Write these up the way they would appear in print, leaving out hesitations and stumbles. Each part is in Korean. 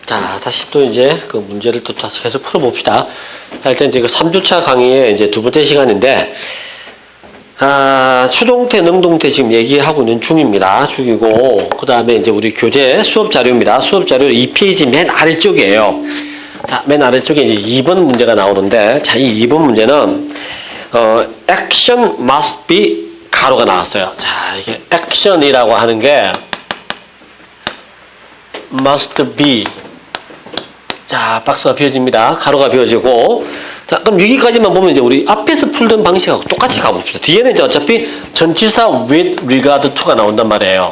자, 다시 또 이제 그 문제를 또 다시 계속 풀어봅시다. 일단 이제 그 3주차 강의의 이제 두 번째 시간인데, 수동태, 능동태 지금 얘기하고 있는 중입니다. 중이고, 그 다음에 이제 우리 교재 수업 자료입니다. 수업 자료 2페이지 맨 아래쪽이에요. 자, 맨 아래쪽에 이제 2번 문제가 나오는데, 자, 이 2번 문제는, action must be 가로가 나왔어요. 자, 이게 action이라고 하는 게, must be. 자, 박스가 비워집니다. 가로가 비워지고. 자, 그럼 여기까지만 보면 이제 우리 앞에서 풀던 방식하고 똑같이 가봅시다. 뒤에는 이제 어차피 전치사 with regard to가 나온단 말이에요.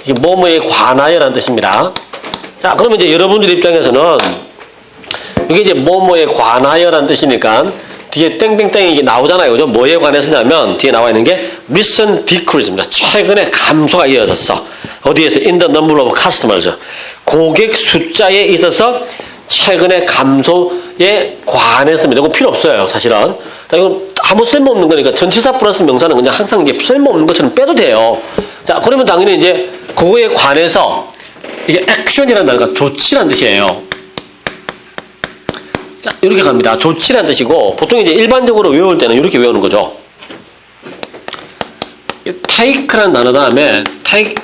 이게 뭐뭐에 관하여라는 뜻입니다. 자, 그러면 이제 여러분들 입장에서는 이게 이제 뭐뭐에 관하여라는 뜻이니까 뒤에 땡땡땡이 이게 나오잖아요. 그죠? 뭐에 관해서냐면 뒤에 나와 있는 게 recent decrease입니다. 최근에 감소가 이어졌어. 어디에서? in the number of customers. 고객 숫자에 있어서 최근에 감소에 관했습니다. 이거 필요 없어요, 사실은. 이거 아무 쓸모없는 거니까 전치사 플러스 명사는 그냥 항상 이게 쓸모없는 것처럼 빼도 돼요. 자, 그러면 당연히 이제 그거에 관해서 이게 액션이라는 단어가 조치라는 뜻이에요. 자, 이렇게 갑니다. 조치라는 뜻이고, 보통 이제 일반적으로 외울 때는 이렇게 외우는 거죠. take라는 단어 다음에 take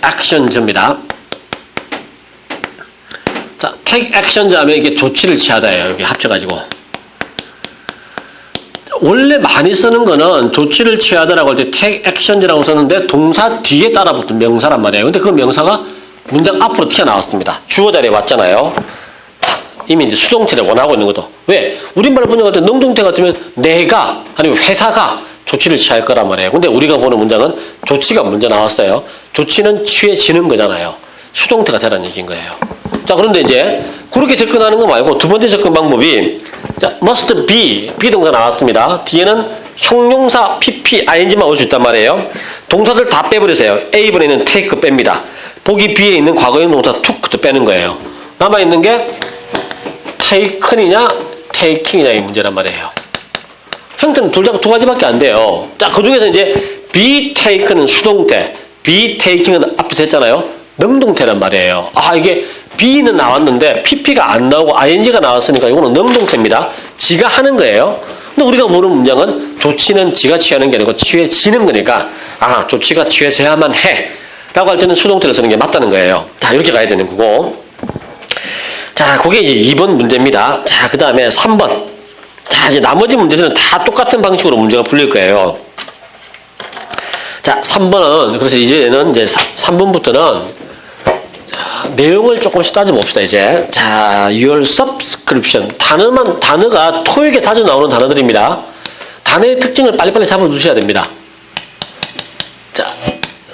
action입니다. 자, take action 하면 이게 조치를 취하다예요. 이렇게 합쳐가지고. 원래 많이 쓰는 거는 조치를 취하다라고 할 때 take action이라고 썼는데 동사 뒤에 따라붙은 명사란 말이에요. 근데 그 명사가 문장 앞으로 튀어나왔습니다. 주어 자리에 왔잖아요. 이미 이제 수동태를 원하고 있는 것도. 왜? 우리말 문장 같은 능동태 같으면 내가 아니면 회사가 조치를 취할 거란 말이에요. 근데 우리가 보는 문장은 조치가 먼저 나왔어요. 조치는 취해지는 거잖아요. 수동태가 되라는 얘기인 거예요. 자, 그런데 이제 그렇게 접근하는 거 말고 두 번째 접근 방법이 자, must be, 비동사 나왔습니다. 뒤에는 형용사 pp, ing만 올 수 있단 말이에요. 동사들 다 빼버리세요. A번에 있는 take 뺍니다. 보기 B에 있는 과거형 동사 took도 빼는 거예요. 남아있는 게 taken이냐 taking이냐 이 문제란 말이에요. 형태는 둘 다 두 가지밖에 안 돼요. 자, 그 중에서 이제 be taken은 수동태, be taking은 앞에서 했잖아요. 능동태란 말이에요. 이게 be는 나왔는데 pp가 안 나오고 ing가 나왔으니까 이거는 능동태입니다. 지가 하는 거예요. 근데 우리가 보는 문장은 조치는 지가 취하는 게 아니고 취해지는 거니까 조치가 취해져야만 해 라고 할 때는 수동태를 쓰는 게 맞다는 거예요. 자, 이렇게 가야 되는 거고. 자, 그게 이제 2번 문제입니다. 자, 그 다음에 3번. 자, 이제 나머지 문제들은 다 똑같은 방식으로 문제가 풀릴 거예요. 자, 3번은, 그래서 이제는 이제 3번부터는 내용을 조금씩 따져봅시다, 이제. 자, your subscription. 단어가 토익에 자주 나오는 단어들입니다. 단어의 특징을 빨리빨리 잡아주셔야 됩니다. 자,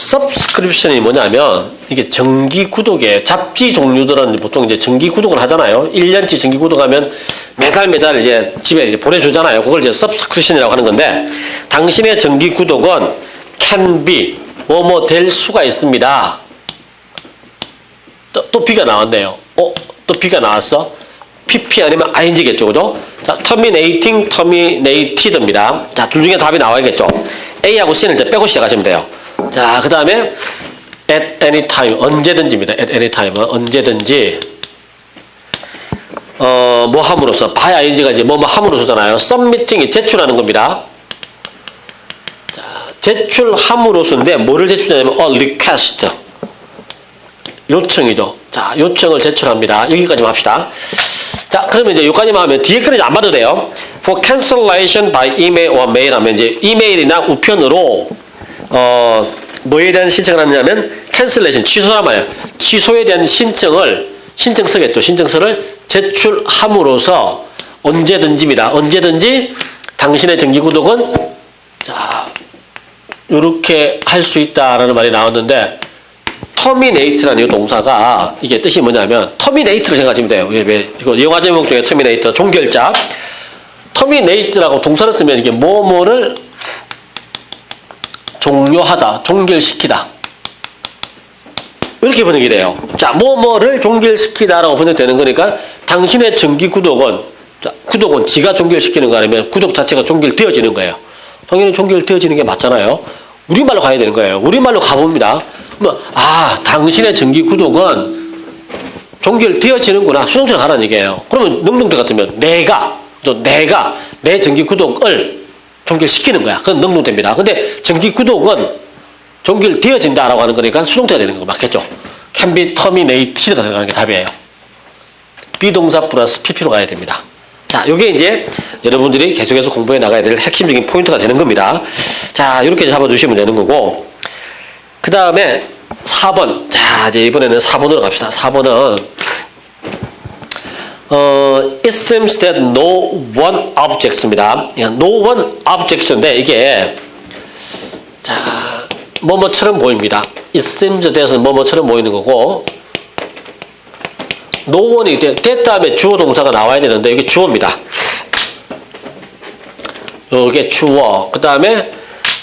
subscription이 뭐냐면, 이게 정기 구독에, 잡지 종류들은 보통 이제 정기 구독을 하잖아요. 1년치 정기 구독하면 매달 이제 집에 이제 보내주잖아요. 그걸 이제 subscription이라고 하는 건데, 당신의 정기 구독은 can be, 뭐뭐 될 수가 있습니다. 또 B가 나왔네요. 또 B가 나왔어? PP 아니면 ing겠죠, 그죠? 자, terminated입니다. 자, 둘 중에 답이 나와야겠죠. A하고 C는 이제 빼고 시작하시면 돼요. 자, 그 다음에 at any time, 언제든지입니다. at any time, 언제든지. 뭐 함으로써, by ing가 이제 뭐 함으로써잖아요. submitting이 제출하는 겁니다. 자, 제출함으로써인데, 뭐를 제출하냐면, request. 요청이죠. 자, 요청을 제출합니다. 여기까지만 합시다. 자, 그러면 이제 여기까지만 하면 뒤에 거는 안 봐도 돼요. For cancellation by email or mail 하면 이제 이메일이나 우편으로, 뭐에 대한 신청을 하느냐면, cancellation, 취소란 말이에요. 취소에 대한 신청서겠죠. 신청서를 제출함으로써 언제든지입니다. 언제든지 당신의 정기구독은, 자, 요렇게 할 수 있다라는 말이 나왔는데, terminate라는 이 동사가 이게 뜻이 뭐냐면 terminate를 생각하시면 돼요. 이거 영화 제목 중에 terminator, 종결자. terminate라고 동사를 쓰면 이게 뭐뭐를 종료하다, 종결시키다. 이렇게 번역이 돼요. 자, 뭐뭐를 종결시키다라고 번역되는 거니까 당신의 정기 구독은, 자, 구독은 지가 종결시키는 거 아니면 구독 자체가 종결되어지는 거예요. 당연히 종결되어지는 게 맞잖아요. 우리말로 가야 되는 거예요. 우리말로 가봅니다. 당신의 정기 구독은 종결되어지는구나. 수동태로 가라는 얘기예요. 그러면 능동태 같으면 내가 내 정기구독을 종결시키는 거야. 그건 능동태입니다. 근데 정기구독은 종결되어진다라고 하는 거니까 수동태가 되는 거 맞겠죠? can be terminated가 들어가는 게 답이에요. 비동사 플러스 pp로 가야 됩니다. 자, 요게 이제 여러분들이 계속해서 공부해 나가야 될 핵심적인 포인트가 되는 겁니다. 자, 이렇게 잡아주시면 되는 거고, 그 다음에 4번. 자, 이제 이번에는 4번으로 갑시다. 4번은, it seems that no one objects입니다. no one objects인데, 이게, 자, 뭐뭐처럼 보입니다. it seems that은 뭐뭐처럼 보이는 거고, no one이 that 다음에 주어 동사가 나와야 되는데, 이게 주어입니다. 이게 주어. 그 다음에,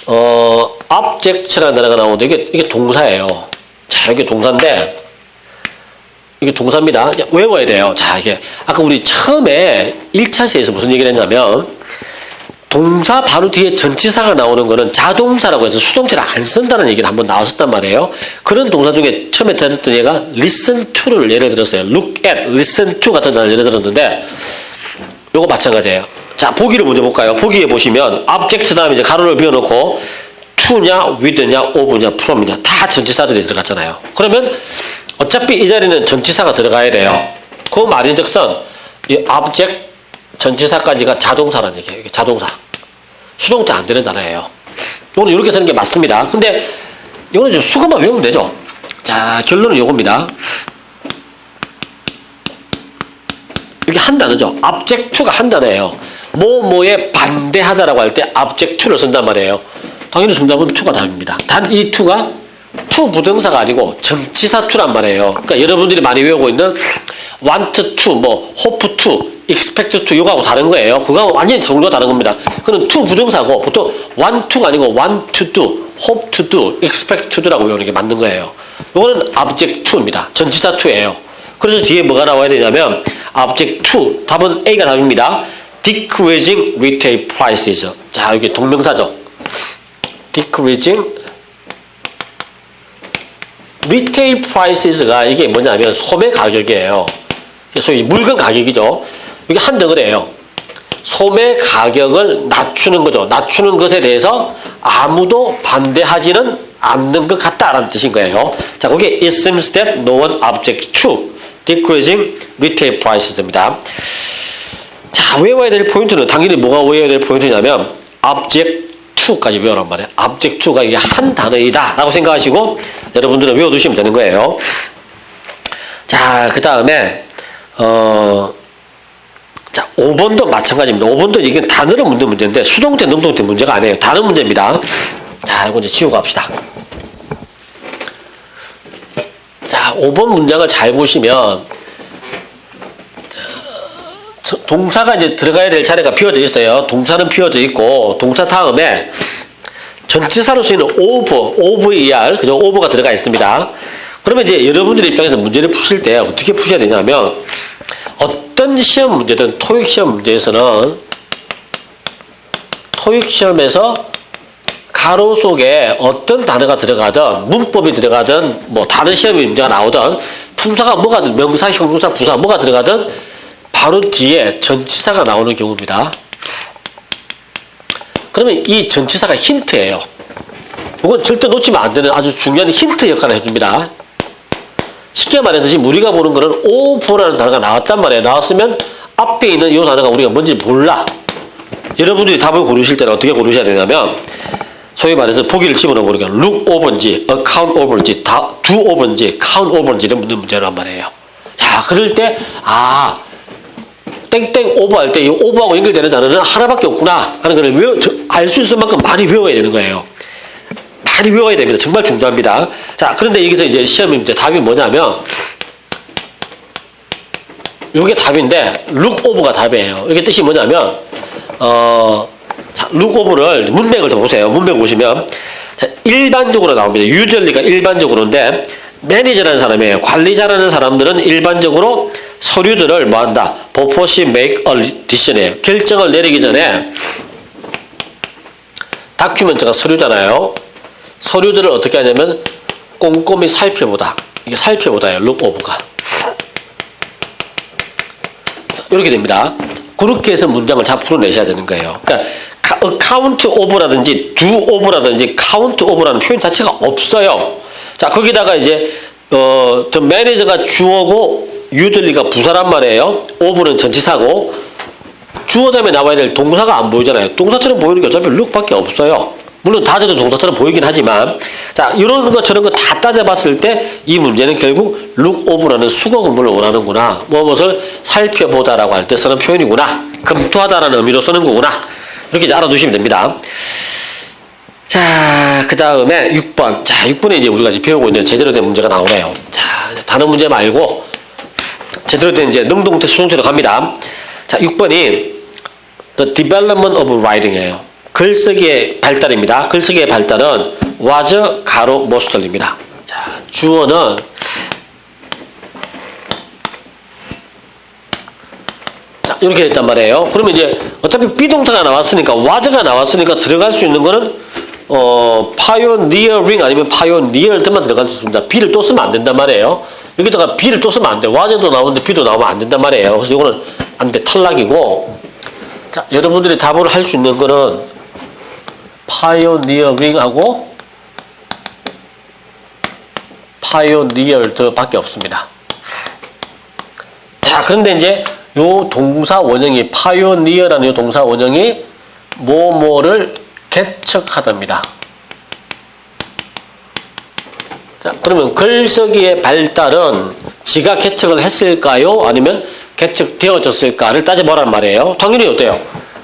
object라는 단어가 나오는데, 이게 동사예요. 자, 이게 동사인데, 이게 동사입니다. 외워야 돼요. 자, 이게, 아까 우리 처음에 1차시에서 무슨 얘기를 했냐면, 동사 바로 뒤에 전치사가 나오는 거는 자동사라고 해서 수동태를 안 쓴다는 얘기를 한번 나왔었단 말이에요. 그런 동사 중에 처음에 들었던 얘가 listen to를 예를 들었어요. look at, listen to 같은 단어를 예를 들었는데, 요거 마찬가지예요. 자, 보기를 먼저 볼까요? 보기에 보시면, object 다음에 이제 가로를 비워놓고, to냐, with냐, of냐, from냐, 다 전치사들이 들어갔잖아요. 그러면, 어차피 이 자리는 전치사가 들어가야 돼요. 그 말인즉슨, 이 object, 전치사까지가 자동사라는 얘기예요. 이게 자동사. 수동태 안 되는 단어예요. 이거는 이렇게 쓰는 게 맞습니다. 근데 이거는 좀 수급만 외우면 되죠. 자, 결론은 이겁니다. 이게 한 단어죠. object to가 한 단어예요. 뭐뭐에 반대하다라고 할 때 object to를 쓴단 말이에요. 당연히 정답은 to가 답입니다. 단 이 to가 to 부등사가 아니고 전치사 to란 말이에요. 그러니까 여러분들이 많이 외우고 있는 want to, 뭐 hope to, expect to 이거하고 다른 거예요. 그거하고 완전히 정도가 다른 겁니다. 그는 to 부등사고 보통 want to가 아니고 want to do, hope to do, expect to do라고 외우는 게 맞는 거예요. 이거는 object to입니다. 전치사 to예요. 그래서 뒤에 뭐가 나와야 되냐면 object to, 답은 A가 답입니다. decreasing retail prices. 자, 여기 동명사죠. decreasing retail prices가 이게 뭐냐면 소매 가격이에요. 소위 물건 가격이죠. 이게 한 덩어리예요. 소매 가격을 낮추는 거죠. 낮추는 것에 대해서 아무도 반대하지는 않는 것 같다라는 뜻인 거예요. 자, 그게 it seems that no one objects to decreasing retail prices입니다. 자, 외워야 될 포인트는 당연히 뭐가 외워야 될 포인트냐면 object to까지 외우란 말이에요. object to가 이게 한 단어이다 라고 생각하시고 여러분들은 외워두시면 되는 거예요. 자, 그 다음에 자, 5번도 마찬가지입니다. 5번도 이게 단어를 묻는 문제인데 수동태, 능동태 문제가 아니에요. 단어 문제입니다. 자, 이거 이제 지우고 갑시다. 자, 5번 문장을 잘 보시면 동사가 이제 들어가야 될 차례가 비워져 있어요. 동사는 비워져 있고 동사 다음에 전치사로 쓰이는 over, 그죠? over가 들어가 있습니다. 그러면 이제 여러분들의 입장에서 문제를 푸실 때 어떻게 푸셔야 되냐면 어떤 시험 문제든 토익 시험 문제에서는 토익 시험에서 가로 속에 어떤 단어가 들어가든 문법이 들어가든 뭐 다른 시험의 문제가 나오든 품사가 뭐가든 명사, 형용사, 부사 뭐가 들어가든 바로 뒤에 전치사가 나오는 경우입니다. 그러면 이 전치사가 힌트예요. 이건 절대 놓치면 안 되는 아주 중요한 힌트 역할을 해줍니다. 쉽게 말해서 지금 우리가 보는 거는 over라는 단어가 나왔단 말이에요. 나왔으면 앞에 있는 이 단어가 우리가 뭔지 몰라. 여러분들이 답을 고르실 때는 어떻게 고르셔야 되냐면 소위 말해서 보기를 집어넣어 보니까 look over인지 account over인지 do over인지 count over인지를 묻는 문제란 말이에요. 자, 그럴 때 땡땡 오버 할 때 이 오버하고 연결되는 단어는 하나밖에 없구나 하는 걸 알 수 있을 만큼 많이 외워야 되는 거예요. 많이 외워야 됩니다. 정말 중요합니다. 자, 그런데 여기서 이제 시험이 이제 답이 뭐냐면 이게 답인데 look over가 답이에요. 이게 뜻이 뭐냐면 자, look over를 문맥을 더 보세요. 문맥 보시면 자, 일반적으로 나옵니다. usually가 일반적으로인데 매니저라는 사람이에요. 관리자라는 사람들은 일반적으로 서류들을 뭐한다? before she make a decision이에요. 결정을 내리기 전에 다큐멘트가 서류잖아요. 서류들을 어떻게 하냐면 꼼꼼히 살펴보다. 이게 살펴보다예요. look over가. 이렇게 됩니다. 그렇게 해서 문장을 잘 풀어내셔야 되는 거예요. 그러니까 account of라든지 do of라든지 count of라는 표현 자체가 없어요. 자, 거기다가 이제 the manager가 주어고 you들리가 부사란 말이에요. of는 전치사고 주어 다음에 나와야 될 동사가 안 보이잖아요. 동사처럼 보이는 게 어차피 look밖에 없어요. 물론 다져도 동사처럼 보이긴 하지만 자, 이런 것 저런 거 다 따져봤을 때 이 문제는 결국 look over라는 수거 근무를 원하는구나. 무엇을 살펴보다라고 할 때 쓰는 표현이구나. 검토하다라는 의미로 쓰는 거구나. 이렇게 이제 알아두시면 됩니다. 자, 그 다음에 6번. 자, 6번에 이제 우리가 이제 배우고 있는 제대로 된 문제가 나오네요. 자, 단어 문제 말고 제대로 된 이제 능동태 수동태로 갑니다. 자, 6번이 The development of writing이에요. 글쓰기의 발달입니다. 글쓰기의 발달은 was 가로 most입니다. 자, 주어는 자, 이렇게 됐단 말이에요. 그러면 이제 어차피 비동사가 나왔으니까 was가 나왔으니까 들어갈 수 있는 거는 pioneering 아니면 pioneer들만 들어갈 수 있습니다. be를 또 쓰면 안 된단 말이에요. 여기다가 be를 또 쓰면 안 돼. was도 나오는데 be도 나오면 안 된단 말이에요. 그래서 이거는 안 돼. 탈락이고. 자, 여러분들이 답을 할 수 있는 거는 pioneering하고 pioneered 밖에 없습니다. 자, 그런데 이제 요 동사 원형이 pioneer라는 요 동사 원형이 뭐뭐를 개척하답니다. 자, 그러면 글쓰기의 발달은 지가 개척을 했을까요? 아니면 개척되어졌을까를 따져보란 말이에요. 당연히 어때요?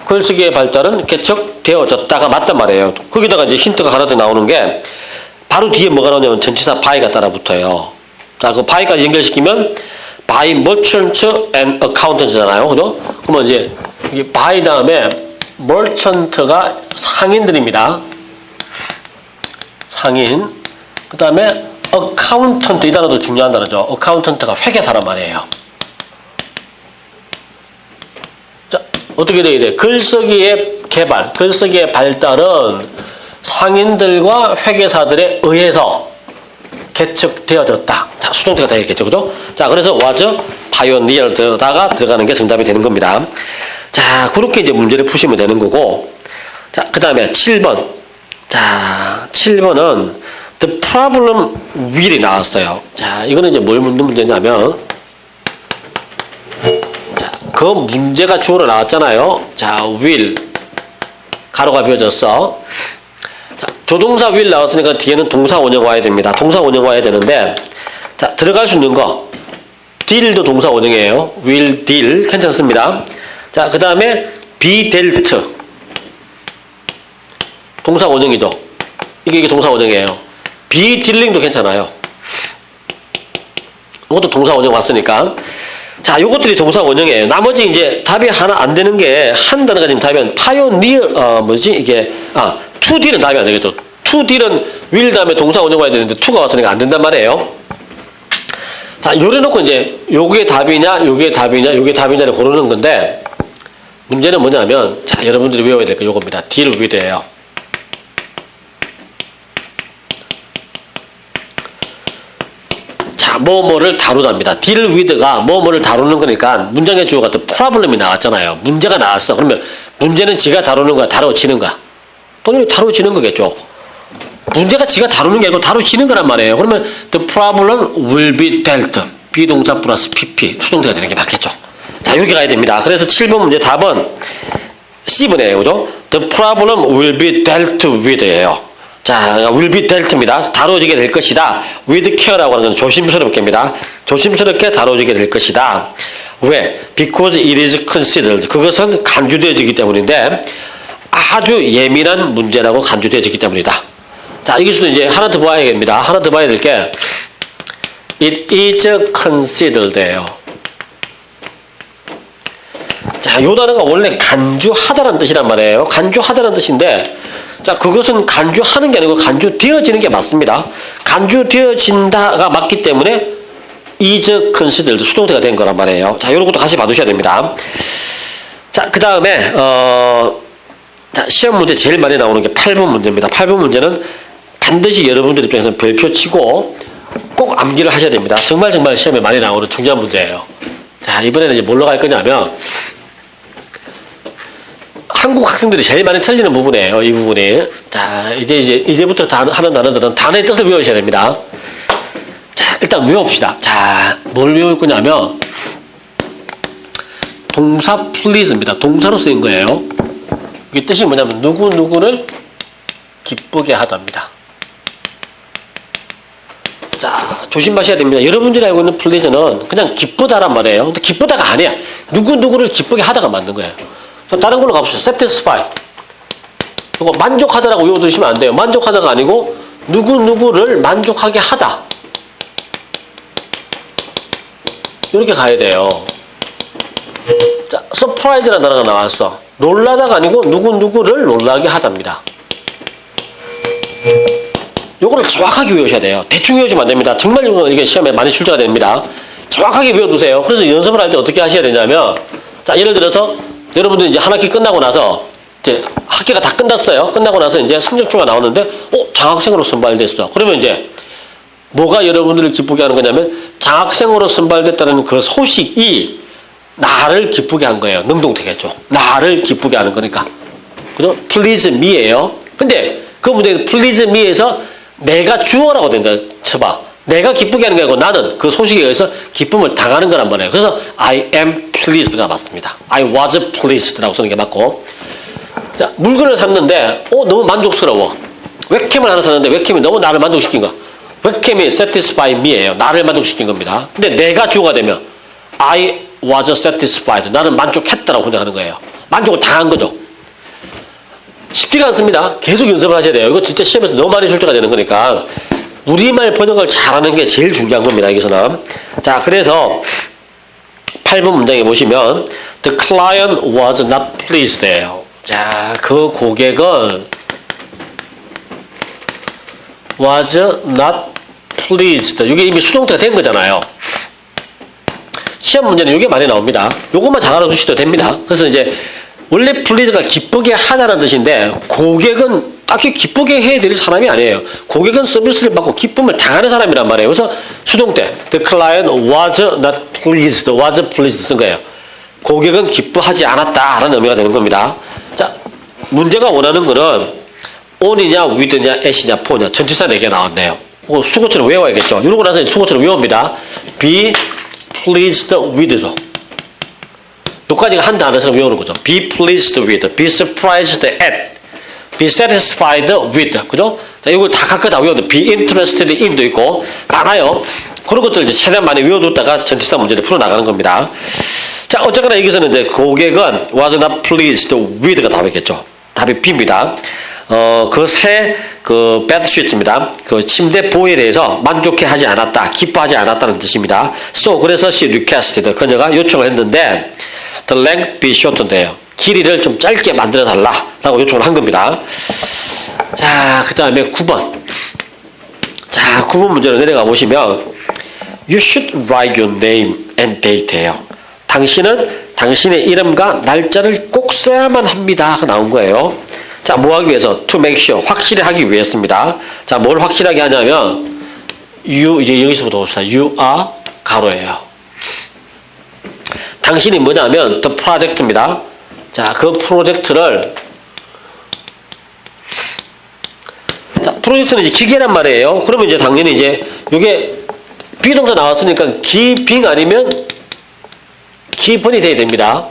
글쓰기의 발달은 개척되어졌다가 맞단 말이에요. 거기다가 이제 힌트가 하나 더 나오는 게 바로 뒤에 뭐가 나오냐면 전치사 by가 따라 붙어요. 자, 그 by까지 연결시키면 by merchant and accountant잖아요. 그죠? 그러면 이제 이 by 다음에 merchant가 상인들입니다. 상인. 그 다음에 accountant 이 단어도 중요한 단어죠. accountant가 회계사란 말이에요. 자, 어떻게 돼야 돼? 글쓰기의 개발, 글쓰기의 발달은 상인들과 회계사들에 의해서 개척되어졌다. 자, 수동태가 되겠죠. 그죠? 자, 그래서 was pioneered다가 들어가는 게 정답이 되는 겁니다. 자, 그렇게 이제 문제를 푸시면 되는 거고. 자, 그 다음에 7번. 자, 7번은 the problem will이 나왔어요. 자, 이거는 이제 뭘 묻는 문제냐면, 자, 그 문제가 주어로 나왔잖아요. 자, will. 가로가 비어졌어. 자, 조동사 will 나왔으니까 뒤에는 동사 원형 와야 됩니다. 동사 원형 와야 되는데, 자, 들어갈 수 있는 거. deal도 동사 원형이에요. will deal. 괜찮습니다. 자, 그 다음에 be dealt. 동사 원형이죠. 이게 동사 원형이에요. be dealing도 괜찮아요. 이것도 동사 원형 왔으니까. 자, 요것들이 동사 원형이에요. 나머지 이제 답이 하나 안 되는 게 한 단어가 지금 답이면 pioneer, to deal은 답이 안 되겠죠. to deal은 will 다음에 동사 원형 와야 되는데 to가 왔으니까 안 된단 말이에요. 자, 요래놓고 이제 요게 답이냐, 요게 답이냐, 요게 답이냐를 고르는 건데 문제는 뭐냐면, 자, 여러분들이 외워야 될 거 요겁니다. deal with예요. 자, 뭐뭐를 다루답니다. deal with가 뭐뭐를 다루는 거니까 문장의 주어가 또 problem이 나왔잖아요. 문제가 나왔어. 그러면 문제는 지가 다루는 거야, 다뤄지는 거야? 또는 다뤄지는 거겠죠. 문제가 지가 다루는 게 아니고 다뤄지는 거란 말이에요. 그러면 the problem will be dealt. 비동사 플러스 pp. 수동태가 되는 게 맞겠죠. 자, 여기 가야 됩니다. 그래서 7번 문제 답은 C번이에요. 그죠? The problem will be dealt with예요. 자, will be dealt입니다. 다뤄지게 될 것이다. with care라고 하는 건 조심스럽게입니다. 조심스럽게 다뤄지게 될 것이다. 왜? Because it is considered. 그것은 간주되어지기 때문인데 아주 예민한 문제라고 간주되어지기 때문이다. 자, 여기서도 이제 하나 더 봐야 됩니다. 하나 더 봐야 될 게 it is considered예요. 자, 요 단어가 원래 간주하다라는 뜻이란 말이에요. 간주하다라는 뜻인데, 자, 그것은 간주하는 게 아니고 간주되어지는 게 맞습니다. 간주되어진다가 맞기 때문에 is considered 수동태가 된 거란 말이에요. 자, 요런 것도 같이 봐두셔야 됩니다. 자, 그 다음에 자, 시험 문제 제일 많이 나오는 게 8번 문제입니다. 8번 문제는 반드시 여러분들 입장에서는 별표 치고 꼭 암기를 하셔야 됩니다. 정말 시험에 많이 나오는 중요한 문제예요. 자, 자, 이번에는 이제 뭘로 갈 거냐면, 한국 학생들이 제일 많이 틀리는 부분이에요. 이 부분이. 자, 이제부터 하는 단어들은 단어의 뜻을 외우셔야 됩니다. 자, 일단 외웁시다. 자, 뭘 외울 거냐면, 동사 please입니다. 동사로 쓰인 거예요. 이게 뜻이 뭐냐면, 누구누구를 기쁘게 하답니다. 자, 조심하셔야 됩니다. 여러분들이 알고 있는 please는 그냥 기쁘다란 말이에요. 근데 기쁘다가 아니야. 누구누구를 기쁘게 하다가 만든 거예요. 다른 걸로 가보시죠. satisfy. 이거 만족하다라고 외워두시면 안 돼요. 만족하다가 아니고 누구누구를 만족하게 하다. 이렇게 가야 돼요. 자, surprise라는 단어가 나왔어. 놀라다가 아니고 누구누구를 놀라게 하답니다. 요거를 정확하게 외우셔야 돼요. 대충 외우시면 안 됩니다. 정말 이게 시험에 많이 출제가 됩니다. 정확하게 외워두세요. 그래서 연습을 할 때 어떻게 하셔야 되냐면, 자, 예를 들어서 여러분들 이제 한 학기 끝나고 나서 이제 학기가 다 끝났어요. 끝나고 나서 이제 성적표가 나오는데, 장학생으로 선발됐어. 그러면 이제 뭐가 여러분들을 기쁘게 하는 거냐면, 장학생으로 선발됐다는 그 소식이 나를 기쁘게 한 거예요. 능동태겠죠. 나를 기쁘게 하는 거니까. 그죠? please me예요. 근데 그 문제는 please me에서 내가 주어라고 된다 쳐봐. 내가 기쁘게 하는 게 아니고 나는 그 소식에 의해서 기쁨을 당하는 거란 말이에요. 그래서 I am pleased가 맞습니다. I was pleased라고 쓰는 게 맞고. 자, 물건을 샀는데 너무 만족스러워. 웹캠을 하나 샀는데 웹캠이 너무 나를 만족시킨 거야. 웹캠이 satisfy me예요. 나를 만족시킨 겁니다. 근데 내가 주어가 되면 I was satisfied. 나는 만족했다라고 생각하는 거예요. 만족을 당한 거죠. 쉽지가 않습니다. 계속 연습을 하셔야 돼요. 이거 진짜 시험에서 너무 많이 출제가 되는 거니까 우리말 번역을 잘하는 게 제일 중요한 겁니다. 여기서는. 자, 그래서 8번 문장에 보시면 The client was not pleased예요. 자, 그 고객은 was not pleased. 이게 이미 수동태가 된 거잖아요. 시험 문제는 이게 많이 나옵니다. 요것만 잘 알아두셔도 됩니다. 그래서 이제 원래 please가 기쁘게 하다는 뜻인데 고객은 딱히 기쁘게 해야 될 사람이 아니에요. 고객은 서비스를 받고 기쁨을 당하는 사람이란 말이에요. 그래서 수동태 The client was not pleased, was pleased 쓴 거예요. 고객은 기뻐하지 않았다라는 의미가 되는 겁니다. 자, 문제가 원하는 거는 on이냐, with냐, at이냐, for냐 전치사 4개 나왔네요. 수고처럼 외워야겠죠. 이러고 나서 수고처럼 외웁니다. Be pleased with죠. 여기까지가 한 단어처럼 외우는 거죠. Be pleased with, be surprised at, be satisfied with. 그죠? 자, 이걸 다 각각 다 외워도 be interested in도 있고 많아요. 그런 것들 이제 최대한 많이 외워뒀다가 전치사 문제를 풀어나가는 겁니다. 자, 어쨌거나 여기서는 이제 고객은 was not pleased with가 답이겠죠. 답이 B입니다. 그 bedsheet입니다. 그 침대 보호에 대해서 만족해 하지 않았다, 기뻐하지 않았다는 뜻입니다. So, 그래서 she requested, 그녀가 요청을 했는데 the length be shortened예요. 길이를 좀 짧게 만들어 달라라고 요청을 한 겁니다. 자, 그 다음에 9번. 자, 9번 문제로 내려가 보시면 You should write your name and date예요. 당신은 당신의 이름과 날짜를 꼭 써야만 합니다. 나온 거예요. 자, 뭐 하기 위해서? To make sure. 확실히 하기 위해서입니다. 자, 뭘 확실하게 하냐면 이제 여기서부터 봅시다. You are 가로예요. 당신이 뭐냐면 the project입니다. 자, 그 프로젝트를 자, 프로젝트는 이제 기계란 말이에요. 그러면 이제 당연히 이제 이게 비동사 나왔으니까 기빙 아니면 기본이 돼야 됩니다.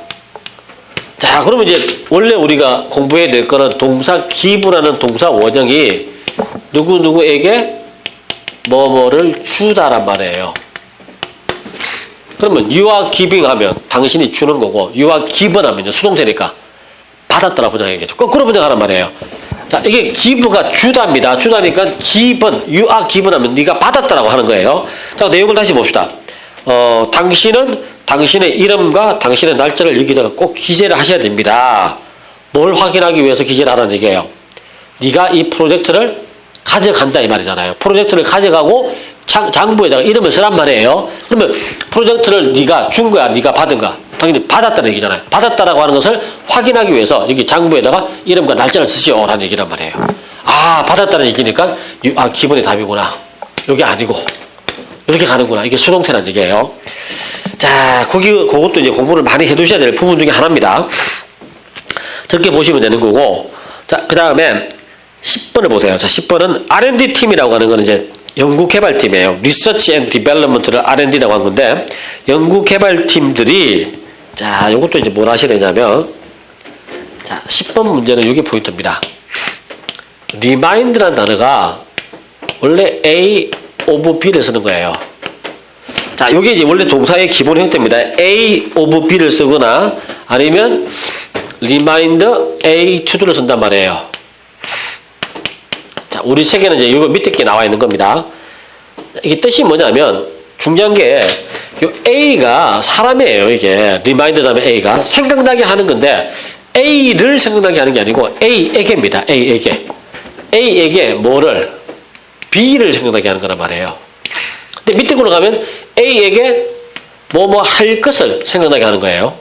자, 그러면 이제 원래 우리가 공부해야 될 거는 동사 기부라는 동사 원형이 누구누구에게 뭐뭐를 주다란 말이에요. 그러면 you are giving 하면 당신이 주는 거고 you are given 하면 수동태니까 받았다라고 번역해야겠죠. 거꾸로 번역하란 말이에요. 자, 이게 give가 주다입니다. 주다니까 given, you are given 하면 네가 받았다라고 하는 거예요. 자, 내용을 다시 봅시다. 당신은 당신의 이름과 당신의 날짜를 여기다가 꼭 기재를 하셔야 됩니다. 뭘 확인하기 위해서 기재를 하라는 얘기예요. 네가 이 프로젝트를 가져간다 이 말이잖아요. 프로젝트를 가져가고 장부에다가 이름을 쓰란 말이에요. 그러면 프로젝트를 네가 준 거야, 네가 받은 거야. 당연히 받았다는 얘기잖아요. 받았다라고 하는 것을 확인하기 위해서 여기 장부에다가 이름과 날짜를 쓰시오라는 얘기란 말이에요. 아, 받았다는 얘기니까 기본이 답이구나. 여기 아니고 이렇게 가는구나. 이게 수동태라는 얘기예요. 자, 그것도 이제 공부를 많이 해두셔야 될 부분 중에 하나입니다. 저렇게 보시면 되는 거고. 자, 그 다음에 10번을 보세요. 자, 10번은 R&D 팀이라고 하는 거는 이제 연구개발팀이에요. Research and Development를 R&D라고 한 건데, 연구개발팀들이, 자, 이것도 이제 뭘 하셔야 되냐면, 자, 10번 문제는 이게 포인트입니다. Remind라는 단어가 원래 A of B를 쓰는 거예요. 자, 이게 이제 원래 동사의 기본 형태입니다. A of B를 쓰거나 아니면 remind A to를 쓴단 말이에요. 자, 우리 책에는 이제 이거 밑에 게 나와 있는 겁니다. 이게 뜻이 뭐냐면 중요한 게 이 A가 사람이에요. 이게 remind 다음에 A가 생각나게 하는 건데 A를 생각나게 하는 게 아니고 A에게입니다. A에게 뭐를 B를 생각나게 하는 거란 말이에요. 근데 밑에 걸로 가면 A에게 뭐 할 것을 생각나게 하는 거예요.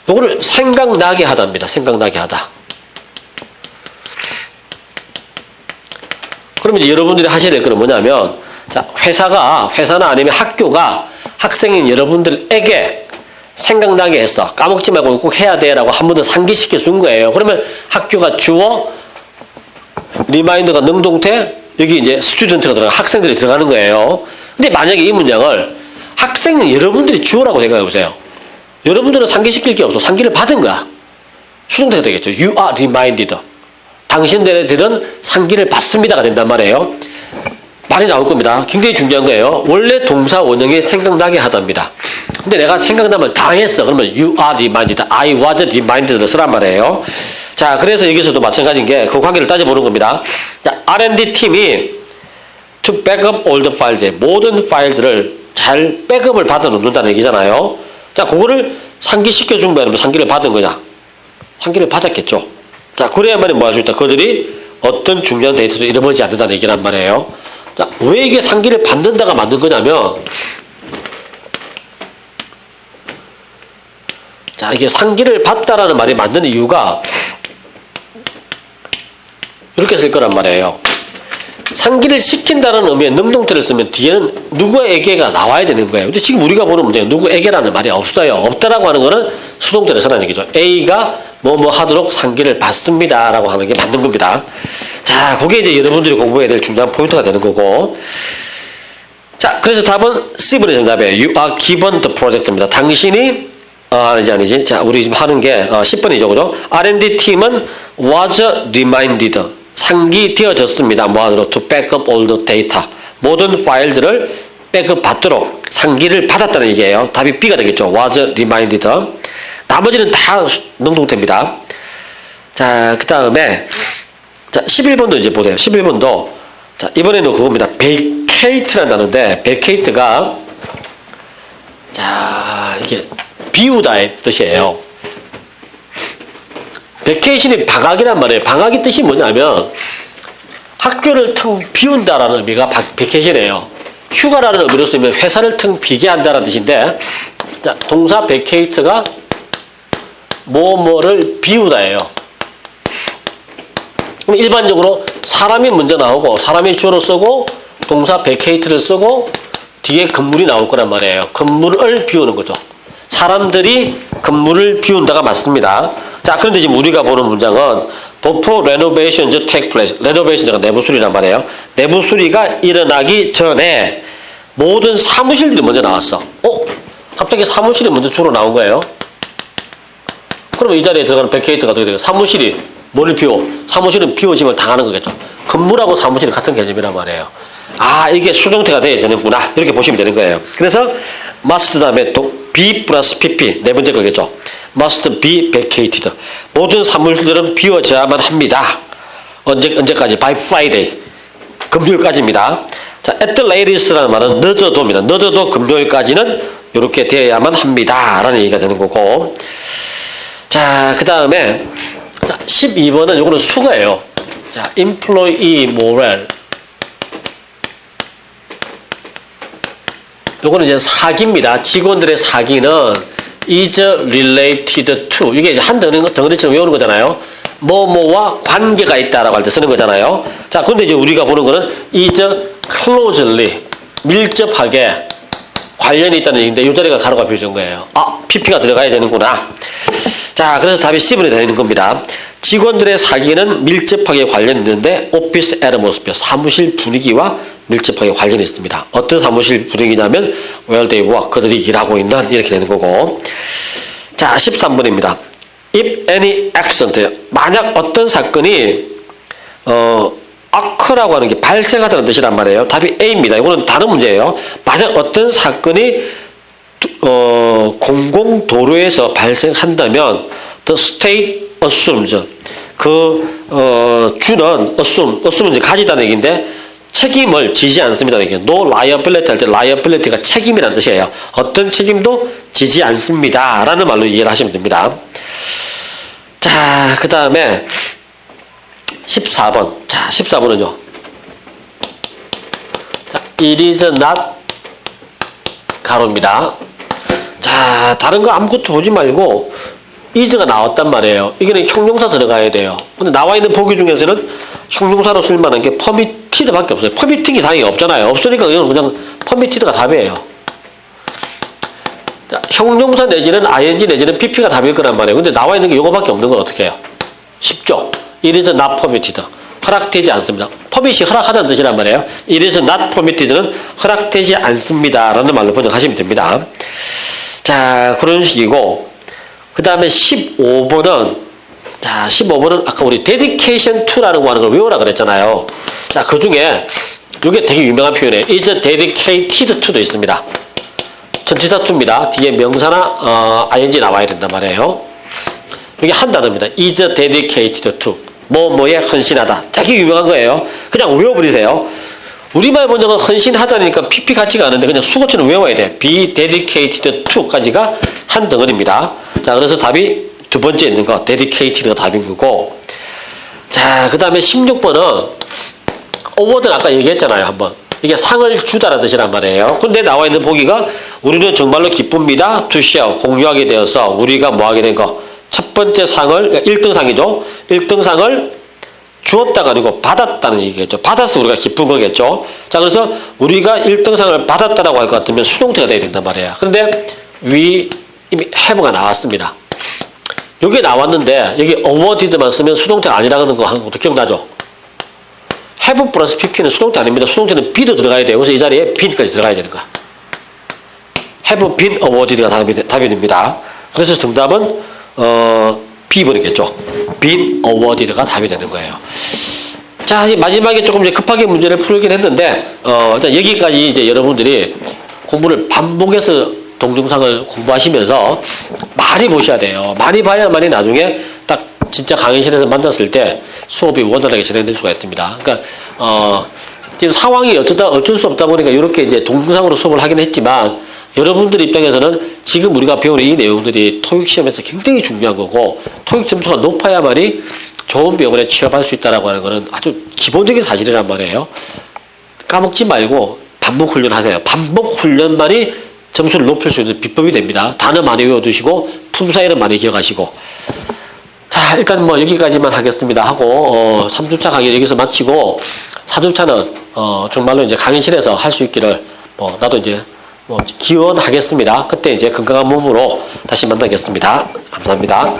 요거를 생각나게 하다입니다. 생각나게 하다. 그러면 이제 여러분들이 하셔야 될 거는 뭐냐면, 자, 회사나 아니면 학교가 학생인 여러분들에게 생각나게 했어. 까먹지 말고 꼭 해야 돼. 라고 한 번 더 상기시켜 준 거예요. 그러면 학교가 주어, 리마인드가 능동태, 여기 이제 스튜던트가 학생들이 들어가는 거예요. 근데 만약에 이 문장을 학생은 여러분들이 주어라고 생각해 보세요. 여러분들은 상기시킬 게 없어. 상기를 받은 거야. 수동태가 되겠죠. You are reminded. 당신들은 상기를 받습니다가 된단 말이에요. 말이 나올 겁니다. 굉장히 중요한 거예요. 원래 동사 원형이 생각나게 하답니다. 근데 내가 생각나면 당했어. 그러면 you are reminded. I was reminded를 쓰란 말이에요. 자, 그래서 여기서도 마찬가지인 게 그 관계를 따져보는 겁니다. 자, R&D 팀이 to back up all the files, 모든 파일들을 잘 백업을 받아 놓는다는 얘기잖아요. 자, 그거를 상기시켜 준 거야. 상기를 받은 거냐? 상기를 받았겠죠. 자, 그래야만이 뭐 할 수 있다. 그들이 어떤 중요한 데이터도 잃어버리지 않는다는 얘기란 말이에요. 자, 왜 이게 상기를 받는다가 맞는 거냐면, 자, 이게 상기를 받다라는 말이 맞는 이유가 이렇게 쓸 거란 말이에요. 상기를 시킨다는 의미의 능동태를 쓰면 뒤에는 누구에게가 나와야 되는 거예요. 근데 지금 우리가 보는 문제는 누구에게라는 말이 없어요. 없다라고 하는 거는 수동태를 쓰라는 얘기죠. A가 뭐 하도록 상기를 받습니다. 라고 하는 게 맞는 겁니다. 자, 그게 이제 여러분들이 공부해야 될 중요한 포인트가 되는 거고. 자, 그래서 답은 C번의 정답이에요. You are given the project입니다. 당신이 아니지. 자, 우리 지금 하는 게 10번이죠. 그죠? R&D 팀은 was reminded. 상기되어졌습니다. 뭐하도록? To back up all the data. 모든 파일들을 백업 받도록 상기를 받았다는 얘기예요. 답이 B가 되겠죠. was reminded. 나머지는 다 능동태입니다. 자, 그 다음에 자, 11번도 이제 보세요. 11번도 자, 이번에는 그겁니다. vacate라는 단어인데 vacate가 자, 이게 비우다의 뜻이에요. 베케이션이 방학이란 말이에요. 방학의 뜻이 뭐냐면 학교를 텅 비운다라는 의미가 베케이션이에요. 휴가라는 의미로 쓰면 회사를 텅 비게 한다는 뜻인데, 자, 동사 베케이트가 뭐뭐를 비우다예요. 그럼 일반적으로 사람이 먼저 나오고 사람이 주어로 쓰고 동사 베케이트를 쓰고 뒤에 건물이 나올 거란 말이에요. 건물을 비우는 거죠. 사람들이 건물을 비운다가 맞습니다. 자, 그런데 지금 우리가 보는 문장은 before renovations take place. renovation가 내부 수리란 말이에요. 내부 수리가 일어나기 전에 모든 사무실들이 먼저 나왔어. 갑자기 사무실이 먼저 주로 나온 거예요. 그러면 이 자리에 들어가는 베케이트가 어떻게 돼요? 사무실이 뭐를 비워? 사무실은 비워짐을 당하는 거겠죠. 건물하고 사무실이 같은 개념이란 말이에요. 아, 이게 수동태가 돼야 되는구나. 이렇게 보시면 되는 거예요. 그래서 must 다음에 또 be 플러스 pp 네 번째 거겠죠. must be vacated. 모든 사무실들은 비워져야만 합니다. 언제까지? by Friday. 금요일까지입니다. 자, at the latest라는 말은 늦어도입니다. 늦어도 금요일까지는 이렇게 되어야만 합니다. 라는 얘기가 되는 거고. 자, 그 다음에 12번은 요거는 수거예요. 자, employee morale. 요거는 이제 사기입니다. 직원들의 사기는 is related to. 이게 이제 한 덩어리처럼 외우는 거잖아요. 뭐뭐와 관계가 있다라고 할 때 쓰는 거잖아요. 자, 근데 이제 우리가 보는 거는 is closely. 밀접하게 관련이 있다는 얘기인데 이 자리가 가로가 표준 거예요. 아, PP가 들어가야 되는구나. 자, 그래서 답이 C번이 되는 겁니다. 직원들의 사기에는 밀접하게 관련이 있는데 오피스 애트모스피어, 사무실 분위기와 밀접하게 관련이 있습니다. 어떤 사무실 분위기냐면 where they work, 그들이 일하고 있는, 이렇게 되는 거고. 자, 13번입니다. If any accident, 만약 어떤 사건이 occur라고 하는 게 발생하다는 뜻이란 말이에요. 답이 A입니다. 이거는 다른 문제예요. 만약 어떤 사건이 공공도로에서 발생한다면 the state assumes, 주는 assume 이제 가지다는 얘기인데 책임을 지지 않습니다. 이게 no liability 할 때 liability가 책임이라는 뜻이에요. 어떤 책임도 지지 않습니다. 라는 말로 이해를 하시면 됩니다. 자, 그 다음에 14번. 자, 14번은요. 자, it is not 가로입니다. 자, 다른 거 아무것도 보지 말고 is가 나왔단 말이에요. 이게는 형용사 들어가야 돼요. 근데 나와 있는 보기 중에서는 형용사로 쓸만한 게 permitted밖에 없어요. permitting이 당연히 없잖아요. 없으니까 이건 그냥 permitted가 답이에요. 자, 형용사 내지는 ing 내지는 pp가 답일 거란 말이에요. 근데 나와 있는 게 이거밖에 없는 건 어떻게 해요? 쉽죠? It is not permitted. 허락되지 않습니다. permit이 허락하다는 뜻이란 말이에요. It is not permitted는 허락되지 않습니다. 라는 말로 번역하시면 됩니다. 자, 그런 식이고, 그 다음에 15번은, 자, 15번은 아까 우리 dedication to라는 하는 걸 외우라 그랬잖아요. 자, 그 중에, 이게 되게 유명한 표현이에요. is dedicated to도 있습니다. 전치사 to입니다. 뒤에 명사나, ing 나와야 된단 말이에요. 이게 한 단어입니다. is dedicated to. 뭐뭐에 헌신하다. 되게 유명한 거예요. 그냥 외워버리세요. 우리말 번역은 헌신하다니까 PP 같지가 않은데 그냥 수고처럼 외워야 돼. be dedicated to까지가 한 덩어리입니다. 자, 그래서 답이 두 번째 있는 거 dedicated가 답인 거고. 자, 그 다음에 16번은 award는 아까 얘기했잖아요. 한번. 이게 상을 주다라는 뜻이란 말이에요. 근데 나와 있는 보기가 우리는 정말로 기쁩니다. to share, 공유하게 되어서 우리가 뭐 하게 된 거. 첫 번째 상을, 그러니까 1등상이죠. 1등상을 주었다가 아니고 받았다는 얘기겠죠. 받아서 우리가 기쁜 거겠죠. 자, 그래서 우리가 1등상을 받았다라고 할 것 같으면 수동태가 돼야 된단 말이에요. 그런데 we 이미 have가 나왔습니다. 여기 나왔는데 여기 awarded만 쓰면 수동태가 아니라는 거 하는 것도 기억나죠? have 플러스 pp는 수동태 아닙니다. 수동태는 be도 들어가야 돼요. 그래서 이 자리에 been까지 들어가야 되는 거야. have been awarded가 답이 됩니다. 그래서 정답은 B번이겠죠. been awarded가 답이 되는 거예요. 자, 마지막에 조금 이제 급하게 문제를 풀긴 했는데, 일단 여기까지 이제 여러분들이 공부를 반복해서 동영상을 공부하시면서 많이 보셔야 돼요. 많이 봐야만이 나중에 딱 진짜 강의실에서 만났을 때 수업이 원활하게 진행될 수가 있습니다. 그러니까, 지금 상황이 어쩔 수 없다 보니까 이렇게 이제 동영상으로 수업을 하긴 했지만, 여러분들 입장에서는 지금 우리가 배우는 이 내용들이 토익 시험에서 굉장히 중요한 거고 토익 점수가 높아야만이 좋은 병원에 취업할 수 있다라고 하는 것은 아주 기본적인 사실이란 말이에요. 까먹지 말고 반복 훈련하세요. 반복 훈련만이 점수를 높일 수 있는 비법이 됩니다. 단어 많이 외워두시고 품사에는 많이 기억하시고. 자, 일단 뭐 여기까지만 하겠습니다 하고 3주차 강의 여기서 마치고 4주차는 정말로 이제 강의실에서 할 수 있기를 나도 이제 기원하겠습니다. 그때 이제 건강한 몸으로 다시 만나겠습니다. 감사합니다.